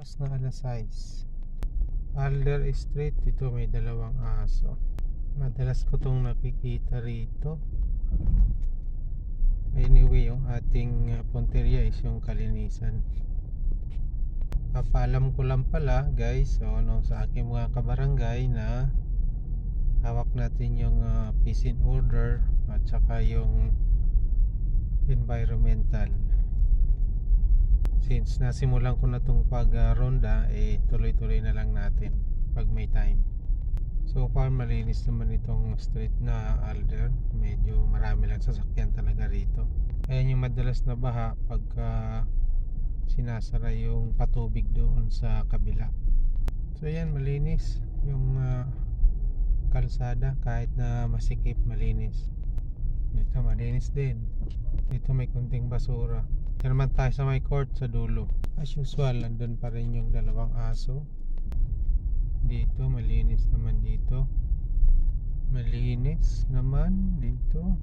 Oras na alas 6. Alder Street, dito may dalawang aso. Madalas ko tong nakikita rito. Anyway, yung ating punteriya is yung kalinisan. Papaalam ko lang pala guys, sa aking mga kabarangay na hawak natin yung peace and order at saka yung environmental. Since nasimulan ko na itong pag-ronda, tuloy-tuloy na lang natin pag may time. So far malinis naman itong street na Alder. Medyo marami lang sasakyan talaga rito. Ayan yung madalas na baha pagka sinasara yung patubig doon sa kabila. So ayan, malinis yung kalsada, kahit na masikip, malinis. Dito malinis din. Dito may kunting basura. Dito naman tayo sa may court sa dulo. As usual, nandun pa rin yung dalawang aso. Dito malinis naman dito. Malinis naman dito.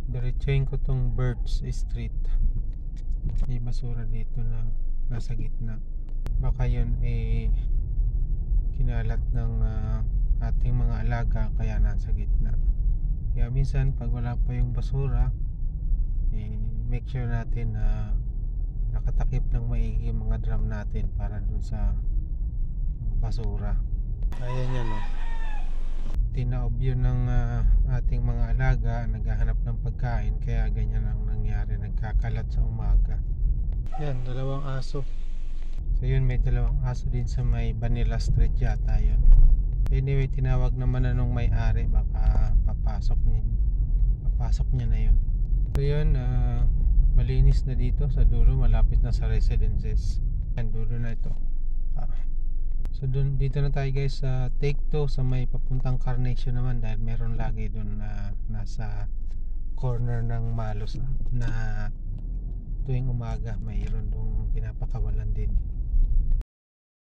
Diretsahin ko tong Birch Street. May basura dito na nasa gitna. Baka yun kinalat ng ating mga alaga, kaya nasa gitna. Kaya minsan pag wala pa yung basura, make sure natin na nakatakip ng maigi mga drum natin para dun sa basura. Ayan yan, tinaob yun ng ating mga alaga, naghahanap ng pagkain, kaya ganyan ang nangyari, nagkakalat sa umaga. Yan, dalawang aso. So yun, may dalawang aso din sa may Vanilla Street yata yun. Anyway, tinawag naman na nung may-ari, baka papasok niya na yun. So yun, malinis na dito sa dulo, malapit na sa residences. Yan, dulo na ito. So dito na tayo guys sa take 2 sa may papuntang Carnation naman, dahil meron lagi doon na nasa corner ng Malos na tuwing umaga mayroon dong pinapakawalan din.